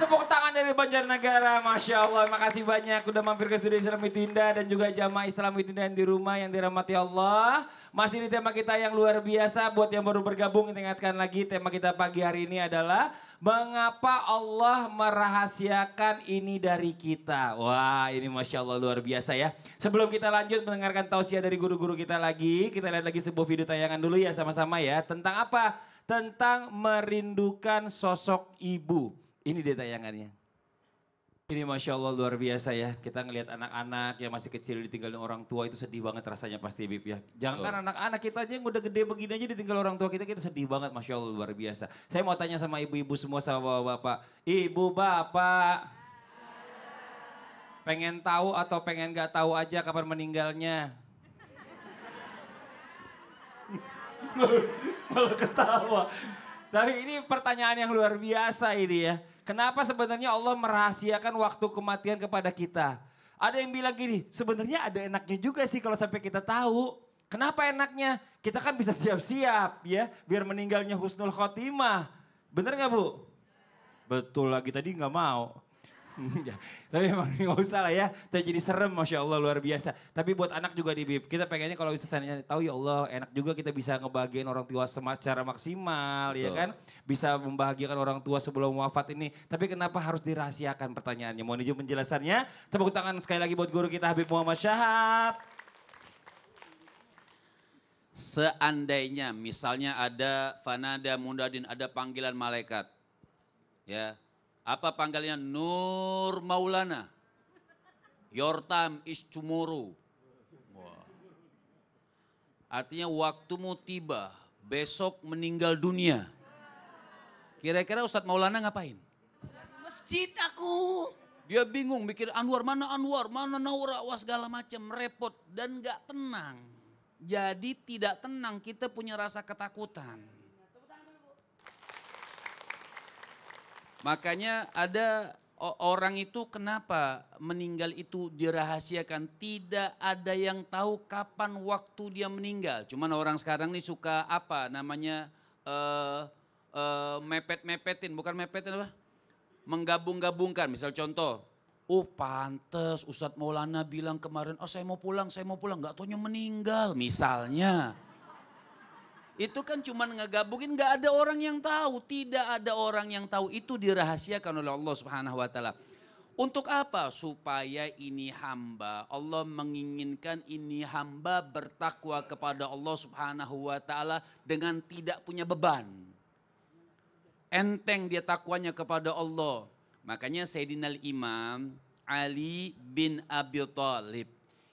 tepuk tangan dari Banjarnegara, Masya Allah. Makasih banyak udah mampir ke studio Islam Witinda dan juga jamaah Islam Witinda yang di rumah yang dirahmati Allah. Masih di tema kita yang luar biasa, buat yang baru bergabung ingatkan lagi tema kita pagi hari ini adalah mengapa Allah merahasiakan ini dari kita. Wah ini Masya Allah luar biasa ya. Sebelum kita lanjut mendengarkan tausiah dari guru-guru kita lagi, kita lihat lagi sebuah video tayangan dulu ya sama-sama ya. Tentang apa? Tentang merindukan sosok ibu. Ini dia tayangannya. Ini Masya Allah luar biasa ya. Kita ngelihat anak-anak yang masih kecil ditinggalin orang tua itu sedih banget rasanya pasti Bib ya. Jangan anak-anak kita aja yang udah gede begini aja ditinggal orang tua kita, kita sedih banget Masya Allah luar biasa. Saya mau tanya sama ibu-ibu semua sama bapak-bapak. Ibu, bapak. Pengen tahu atau pengen gak tahu aja kapan meninggalnya? Malah ketawa. Tapi ini pertanyaan yang luar biasa ini ya. Kenapa sebenarnya Allah merahasiakan waktu kematian kepada kita? Ada yang bilang gini, sebenarnya ada enaknya juga sih kalau sampai kita tahu. Kenapa enaknya? Kita kan bisa siap-siap ya, biar meninggalnya husnul khotimah. Bener gak Bu? Betul lagi tadi gak mau. Tapi emang gak usah lah ya, jadi serem Masya Allah luar biasa. Tapi buat anak juga di Bib, kita pengennya kalau misalnya tahu ya Allah enak juga kita bisa ngebahagiain orang tua secara maksimal. Betul. Ya kan. Bisa membahagiakan orang tua sebelum wafat ini. Tapi kenapa harus dirahasiakan pertanyaannya? Mohon izin penjelasannya. Tepuk tangan sekali lagi buat guru kita Habib Muhammad Syahab. Seandainya misalnya ada fanada mundadin, ada panggilan malaikat. Ya. Apa panggilannya? Nur Maulana. Your time is tomorrow. Wah. Artinya waktumu tiba, besok meninggal dunia. Kira-kira Ustadz Maulana ngapain? Masjid aku. Dia bingung mikir Anwar, mana Naura, wah segala macam, repot dan gak tenang. Jadi tidak tenang, kita punya rasa ketakutan. Makanya ada orang itu kenapa meninggal itu dirahasiakan. Tidak ada yang tahu kapan waktu dia meninggal. Cuman orang sekarang nih suka apa namanya mepet-mepetin. Bukan mepetin apa? Menggabung-gabungkan. Misal contoh. Oh pantes Ustadz Maulana bilang kemarin, oh saya mau pulang. Gak taunya meninggal misalnya. Itu kan cuma ngegabungin, gak ada orang yang tahu. Tidak ada orang yang tahu, itu dirahasiakan oleh Allah Subhanahu wa Ta'ala. Untuk apa? Supaya ini hamba, Allah menginginkan ini hamba bertakwa kepada Allah Subhanahu wa Ta'ala dengan tidak punya beban. Enteng dia takwanya kepada Allah. Makanya Sayyidina Imam Ali bin Abi Thalib.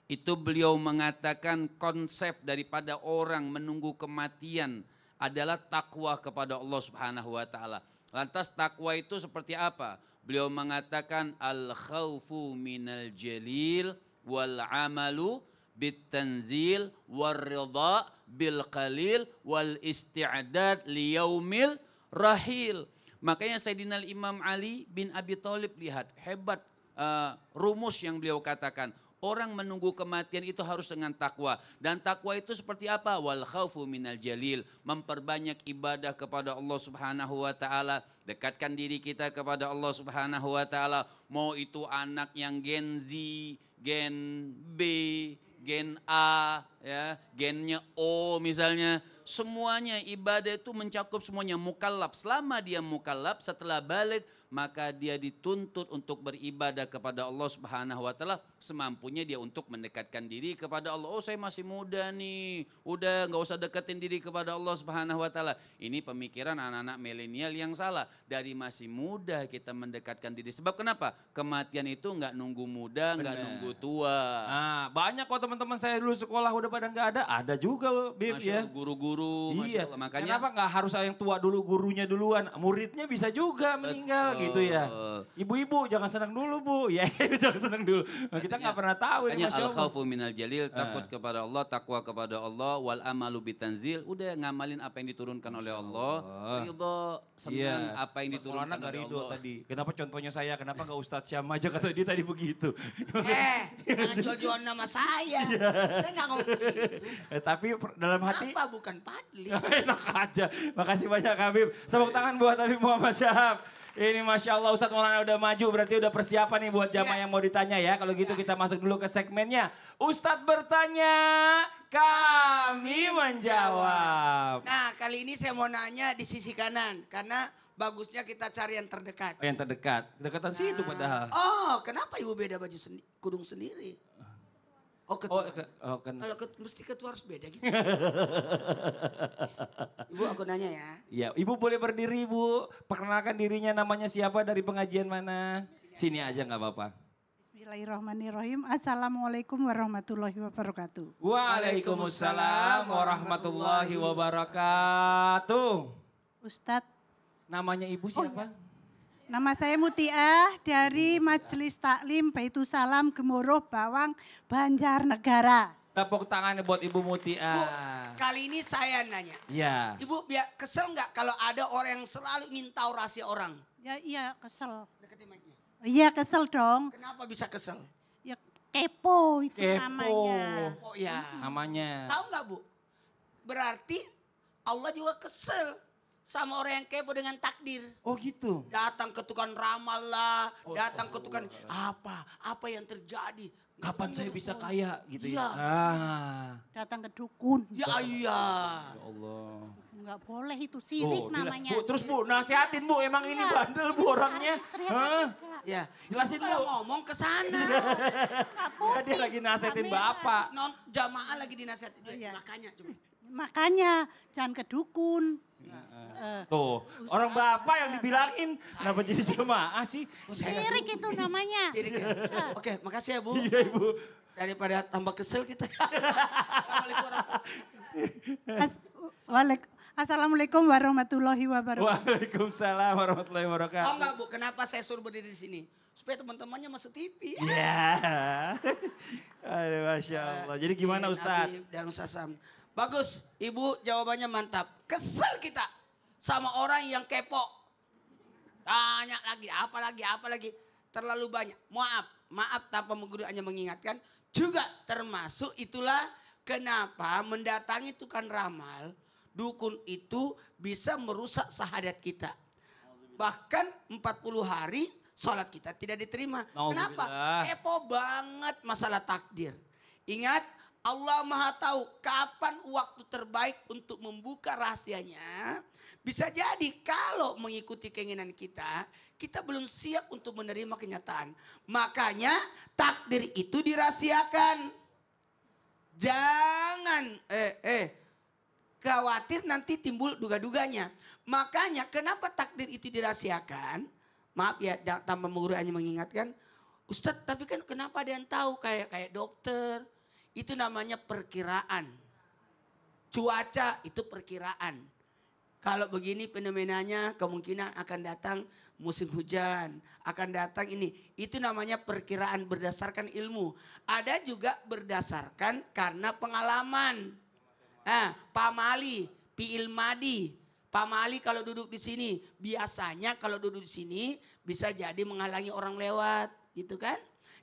Itu beliau mengatakan konsep daripada orang menunggu kematian adalah takwa kepada Allah Subhanahu wa Ta'ala. Lantas takwa itu seperti apa? Beliau mengatakan al-khawfu minal jalil wal amalu bitanzil wal ridha bil qalil wal isti'dad liyaumil rahil. Makanya Sayyidina Imam Ali bin Abi Thalib lihat hebat rumus yang beliau katakan. Orang menunggu kematian itu harus dengan takwa. Dan takwa itu seperti apa? Wal khaufu minal jalil. Memperbanyak ibadah kepada Allah Subhanahu wa Ta'ala. Dekatkan diri kita kepada Allah Subhanahu wa Ta'ala. Mau itu anak yang Gen Z, Gen B, Gen A, ya, gennya O misalnya. Semuanya ibadah itu mencakup semuanya. Mukallaf. Selama dia mukallaf setelah balik, maka dia dituntut untuk beribadah kepada Allah Subhanahu wa Ta'ala semampunya dia untuk mendekatkan diri kepada Allah. Oh saya masih muda nih, udah gak usah deketin diri kepada Allah Subhanahu wa Ta'ala. Ini pemikiran anak-anak milenial yang salah. Dari masih muda kita mendekatkan diri. Sebab kenapa? Kematian itu gak nunggu muda, gak nunggu tua. Nah banyak kok teman-teman saya dulu sekolah udah pada gak ada juga Bib ya. Guru-guru, iya. Masya Allah. Makanya, kenapa gak harus yang tua dulu gurunya duluan, muridnya bisa juga meninggal gitu ya. Ibu-ibu jangan senang dulu Bu, ya jangan senang dulu. Kita gak pernah tahu ini Masya Allah. Al-khawfu minal jalil, takut kepada Allah, takwa kepada Allah, wal amalu bitanzil. Udah ngamalin apa yang diturunkan oleh Allah. Ridho, senang apa yang diturunkan oleh Allah. Tadi. Kenapa contohnya saya, kenapa gak Ustadz Syam aja kata dia tadi begitu. Jangan jual-jual nama saya. Saya gak ngomong begitu. Tapi dalam hati. Apa bukan Padli? Enak aja. Makasih banyak Habib. Tepuk tangan buat Habib Muhammad Syahab. Ini Masya Allah Ustadz Maulana udah maju, berarti udah persiapan nih buat jamaah yang mau ditanya ya. Kalau gitu kita masuk dulu ke segmennya. Ustadz bertanya, kami menjawab. Nah, kali ini saya mau nanya di sisi kanan. Karena bagusnya kita cari yang terdekat. Oh, yang terdekat, dekatan situ padahal. Oh, kenapa ibu beda baju kudung sendiri? Oh, ketua. Kalau mesti ketua harus beda gitu. Ibu aku nanya ya. Iya, Ibu boleh berdiri Bu. Perkenalkan dirinya, namanya siapa, dari pengajian mana? Sini aja nggak apa-apa. Bismillahirrahmanirrahim. Assalamualaikum warahmatullahi wabarakatuh. Waalaikumsalam warahmatullahi wabarakatuh. Ustadz, Namanya Ibu siapa? nama saya Mutiah dari Majelis Taklim Baitussalam Gemuruh Bawang Banjarnegara. Tepuk tangan buat Ibu Bu, Mutiah. kali ini saya nanya. Iya. Ibu kesel nggak kalau ada orang yang selalu ingin tahu rahasia orang? Ya iya kesel. Deketin mic-nya. Iya kesel dong. Kenapa bisa kesel? Ya kepo itu Kepo. namanya. Oh ya. Namanya. Tahu nggak Bu? Berarti Allah juga kesel sama orang yang kepo dengan takdir. Oh gitu. Datang ke tukang ramal lah, datang ke tukang apa yang terjadi. Kapan saya bisa kaya gitu Iya. ya? Datang ke dukun. Ya iya. Ya Allah. Enggak boleh itu sirik Oh, namanya. Bu, terus Bu, nasihatin Bu, emang ini bandel Bu orangnya. Hah? Ya. Jelasin, Kalau Bu. ngomong ke sana. Ya, dia lagi nasihatin Bapak. Non jamaah lagi dinasihatin. Iya. Makanya coba. Makanya jangan ke dukun. Tuh, orang Bapak yang dibilangin, kenapa jadi jemaah sih? Oh, saya Sirik itu namanya. sirik ya. Oke, makasih ya Bu. Iya Ibu. Daripada tambah kesel kita. Assalamualaikum warahmatullahi Assalamualaikum warahmatullahi wabarakatuh. Waalaikumsalam warahmatullahi Oh wabarakatuh. enggak Bu, kenapa saya suruh berdiri di sini? Supaya teman-temannya masuk TV. Ya. Aduh, Masya Allah. Jadi gimana Ustadz? Habib dan Ustaz Sam. Bagus, Ibu jawabannya mantap. Kesel kita sama orang yang kepo. Tanya lagi, apa lagi. Terlalu banyak. Maaf tanpa menggurui hanya mengingatkan. Juga termasuk itulah kenapa mendatangi tukang ramal, dukun itu bisa merusak syahadat kita. Bahkan 40 hari sholat kita tidak diterima. Kenapa? Nauzubillah. Kepo banget masalah takdir. Ingat, Allah Maha tahu kapan waktu terbaik untuk membuka rahasianya. Bisa jadi kalau mengikuti keinginan kita, kita belum siap untuk menerima kenyataan. Makanya takdir itu dirahasiakan. Jangan khawatir nanti timbul duga-duganya. Makanya kenapa takdir itu dirahasiakan? Maaf ya, tanpa menggurui hanya mengingatkan. Ustadz, tapi kan kenapa ada yang tahu kayak dokter? Itu namanya perkiraan. Cuaca itu perkiraan. Kalau begini fenomenanya kemungkinan akan datang musim hujan. Akan datang ini. Itu namanya perkiraan berdasarkan ilmu. Ada juga berdasarkan karena pengalaman. Pak Mali, Pi'il Madi. Pak Mali kalau duduk di sini. Biasanya kalau duduk di sini bisa jadi menghalangi orang lewat. Gitu kan.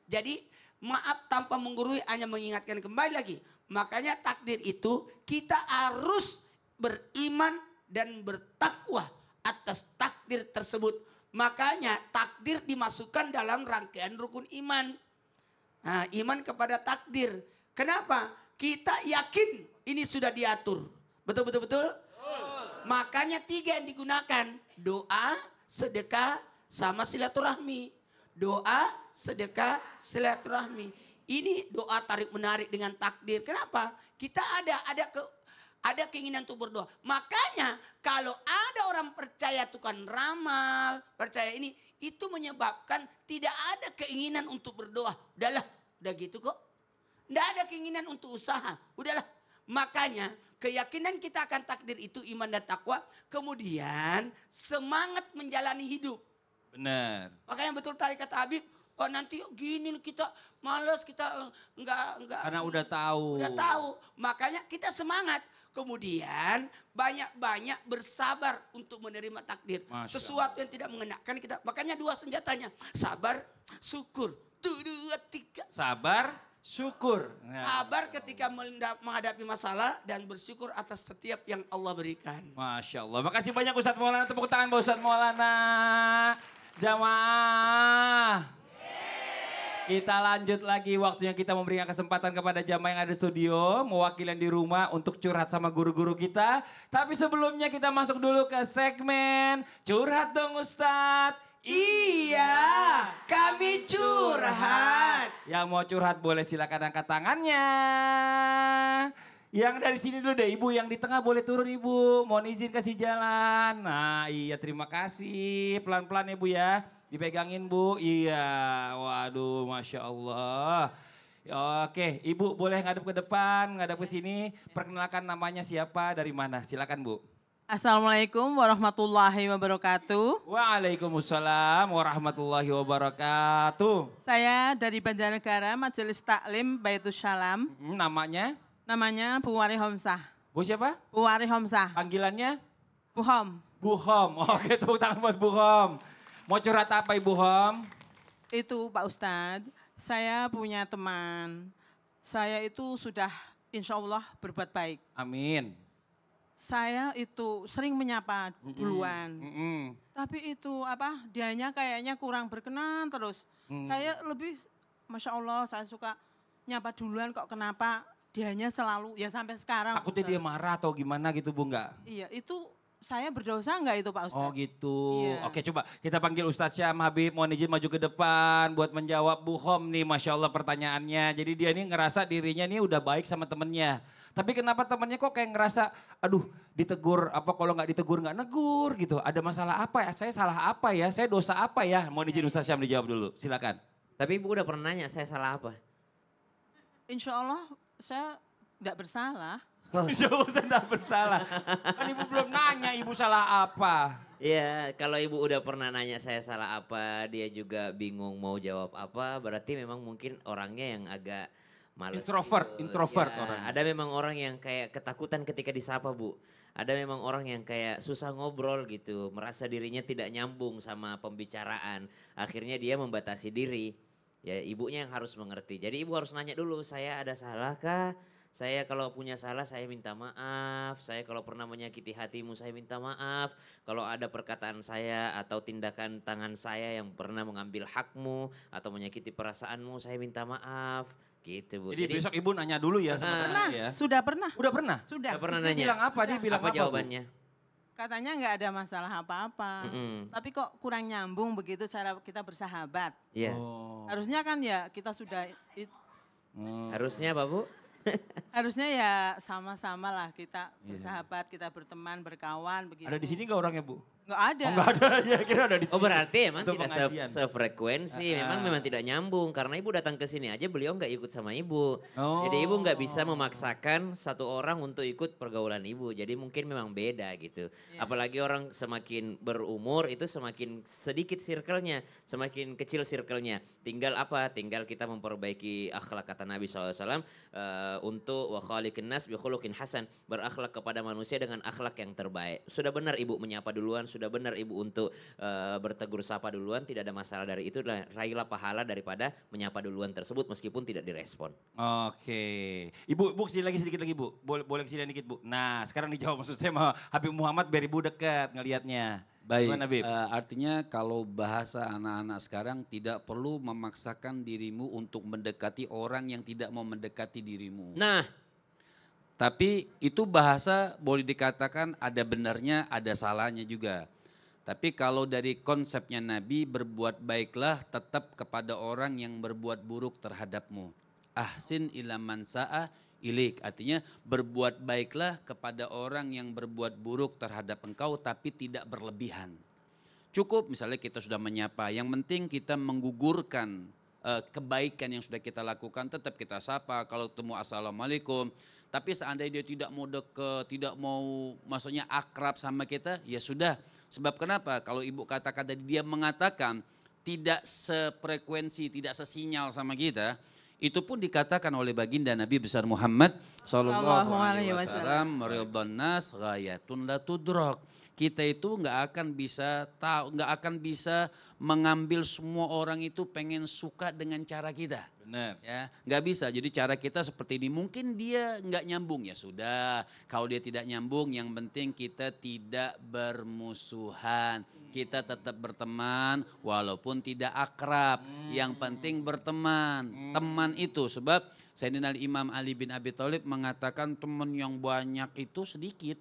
Jadi maaf tanpa menggurui hanya mengingatkan kembali lagi. Makanya takdir itu kita harus beriman dan bertakwa atas takdir tersebut. Makanya takdir dimasukkan dalam rangkaian rukun iman. Nah, iman kepada takdir. Kenapa? Kita yakin ini sudah diatur. Betul? Makanya 3 yang digunakan. Doa, sedekah, sama silaturahmi. Doa, sedekah, silaturahmi. Ini doa tarik menarik dengan takdir. Kenapa? Kita ada keinginan untuk berdoa. Makanya kalau ada orang percaya tukang ramal, percaya ini, itu menyebabkan tidak ada keinginan untuk berdoa. Udahlah, udah gitu kok. Tidak ada keinginan untuk usaha. Udahlah. Makanya keyakinan kita akan takdir itu iman dan takwa. Kemudian semangat menjalani hidup. Benar. Makanya betul tadi kata Habib. Oh nanti gini kita males, kita enggak. Karena udah tahu. Udah tahu. Makanya kita semangat. Kemudian banyak-banyak bersabar untuk menerima takdir. Masya Sesuatu yang tidak mengenakan kita. Makanya 2 senjatanya. Sabar, syukur. 2, 3. Sabar, syukur. Nah. Sabar ketika menghadapi masalah dan bersyukur atas setiap yang Allah berikan. Masya Allah. Makasih banyak Ustadz Maulana. Tepuk tangan buat Ustadz Maulana. Jamaah. Kita lanjut lagi, waktunya kita memberikan kesempatan kepada jamaah yang ada di studio, mewakili yang di rumah untuk curhat sama guru-guru kita. Tapi sebelumnya kita masuk dulu ke segmen Curhat Dong Ustadz. Iya, kami curhat. Yang mau curhat boleh silakan angkat tangannya. Yang dari sini dulu deh, Ibu yang di tengah boleh turun Ibu. Mohon izin kasih jalan. Nah iya terima kasih, pelan-pelan ya Bu ya. Dipegangin Bu, iya waduh Masya Allah. Oke Ibu boleh ngadep ke depan, ngadep ke sini. Perkenalkan namanya siapa, dari mana, silakan Bu. Assalamualaikum warahmatullahi wabarakatuh. Waalaikumsalam warahmatullahi wabarakatuh. Saya dari Banjarnegara, Majelis Taklim Baitus Salam. Namanya? Namanya Bu Wari Homsah. Bu siapa? Bu Wari Homsah. Panggilannya? Bu Hom. Bu Hom, oke tepuk tangan buat Bu Hom. Mau curhat apa Ibu Hom? Itu Pak Ustadz, saya punya teman. Saya itu sudah insya Allah berbuat baik. Amin. Saya itu sering menyapa duluan. Mm-mm. Tapi itu dianya kayaknya kurang berkenan terus. Saya lebih, Masya Allah saya suka nyapa duluan kok kenapa dianya selalu, ya sampai sekarang. Takutnya dia marah atau gimana gitu Bu enggak? Iya, itu saya berdosa enggak itu Pak Ustadz? Oh gitu. Iya. Oke coba kita panggil Ustadz Syam Habib, mohon izin maju ke depan buat menjawab Bu Hom nih, Masya Allah pertanyaannya. Jadi dia nih ngerasa dirinya nih udah baik sama temennya. Tapi kenapa temennya kok kayak ngerasa, aduh ditegur, apa kalau nggak ditegur nggak negur gitu. Ada masalah apa ya, saya salah apa ya, saya dosa apa ya. Mohon izin Ustadz Syam dijawab dulu, silakan. Tapi Ibu udah pernah nanya saya salah apa? Insya Allah saya enggak bersalah. Insya Allah saya nggak bersalah. Kan Ibu belum nanya Ibu salah apa. Iya, kalau Ibu udah pernah nanya saya salah apa, dia juga bingung mau jawab apa, berarti memang mungkin orangnya yang agak males. Introvert Ya, orang. ada memang orang yang kayak ketakutan ketika disapa Bu. Ada memang orang yang kayak susah ngobrol gitu, merasa dirinya tidak nyambung sama pembicaraan. Akhirnya dia membatasi diri. Ya ibunya yang harus mengerti. Jadi ibu harus nanya dulu, saya ada salah kah? Saya kalau punya salah saya minta maaf. Saya kalau pernah menyakiti hatimu saya minta maaf. Kalau ada perkataan saya atau tindakan tangan saya yang pernah mengambil hakmu atau menyakiti perasaanmu saya minta maaf. Gitu Bu. Jadi besok Ibu nanya dulu ya sama Pernah, temennya ya. sudah pernah. Udah pernah? Sudah. Udah pernah Dia nanya. bilang apa? Dia bilang Apa apa Bu? jawabannya? Katanya enggak ada masalah apa-apa. Tapi kok kurang nyambung begitu cara kita bersahabat. Iya. Oh. Harusnya kan ya kita sudah, Harusnya apa Bu? harusnya ya sama-sama lah kita bersahabat, kita berteman, berkawan begitu. Ada di sini nggak orangnya Bu? Enggak ada. Oh nggak ada, ya kira ada di sini. Oh berarti emang Untuk tidak pengajian. sefrekuensi, memang tidak nyambung karena ibu datang ke sini aja beliau nggak ikut sama ibu. Oh. Jadi ibu nggak bisa memaksakan satu orang untuk ikut pergaulan ibu. Jadi mungkin memang beda gitu. Apalagi orang semakin berumur itu semakin sedikit circle-nya, semakin kecil circle-nya. Tinggal apa? Tinggal kita memperbaiki akhlak kata Nabi SAW untuk wa khaliqin nas bi khuluqin hasan, berakhlak kepada manusia dengan akhlak yang terbaik. Sudah benar ibu menyapa duluan, sudah benar ibu untuk bertegur sapa duluan, tidak ada masalah dari itu. Raihlah pahala daripada menyapa duluan tersebut meskipun tidak direspon. Oke. Ibu kesini lagi sedikit lagi Bu. Boleh kesini dikit Bu. Nah sekarang dijawab maksud saya sama Habib Muhammad biar Ibu dekat ngelihatnya. Baik, Gimana, Habib? artinya kalau bahasa anak-anak sekarang tidak perlu memaksakan dirimu untuk mendekati orang yang tidak mau mendekati dirimu. Nah, Tapi itu bahasa boleh dikatakan ada benarnya, ada salahnya juga. Tapi kalau dari konsepnya Nabi, berbuat baiklah tetap kepada orang yang berbuat buruk terhadapmu. Ahsin ila man sa'a ilik. Artinya berbuat baiklah kepada orang yang berbuat buruk terhadap engkau tapi tidak berlebihan. Cukup misalnya kita sudah menyapa, yang penting kita menggugurkan kebaikan yang sudah kita lakukan, tetap kita sapa. Kalau ketemu assalamualaikum. Tapi seandainya dia tidak mau deket, tidak mau maksudnya akrab sama kita, ya sudah. Sebab kenapa? Kalau ibu katakan tadi dia mengatakan tidak sefrekuensi, tidak sesinyal sama kita, itu pun dikatakan oleh baginda Nabi besar Muhammad sallallahu alaihi wasallam, maridun nas ghayatun la tudrak. kita itu nggak akan bisa tahu, nggak akan bisa mengambil semua orang itu pengen suka dengan cara kita. Benar. Ya, nggak bisa. Jadi cara kita seperti ini. Mungkin dia nggak nyambung, ya sudah. Kalau dia tidak nyambung, yang penting kita tidak bermusuhan. Kita tetap berteman walaupun tidak akrab. Yang penting berteman. Teman itu sebab Sayyidina Imam Ali bin Abi Thalib mengatakan teman yang banyak itu sedikit.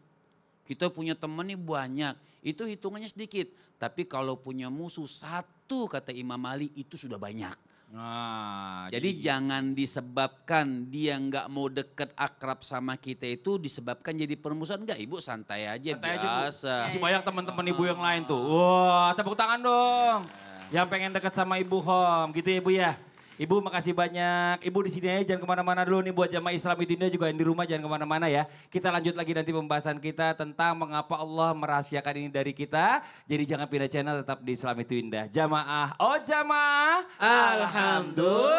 Kita punya teman nih banyak, itu hitungannya sedikit. Tapi kalau punya musuh satu, kata Imam Ali, itu sudah banyak. Nah, Jadi jangan disebabkan dia nggak mau deket akrab sama kita itu disebabkan jadi permusuhan. Enggak, ibu santai aja, santai aja, Bu. biasa. Masih banyak teman-teman ibu yang lain tuh. Wah, tepuk tangan dong. Yang pengen dekat sama ibu Hom, gitu ya ibu ya. Ibu makasih banyak. Ibu di sini aja, jangan kemana-mana dulu nih buat jamaah Islam itu juga yang di rumah jangan kemana-mana ya. Kita lanjut lagi nanti pembahasan kita tentang mengapa Allah merahasiakan ini dari kita. Jadi jangan pindah channel, tetap di Islam itu Indah. Jamaah, oh jamaah. Alhamdulillah.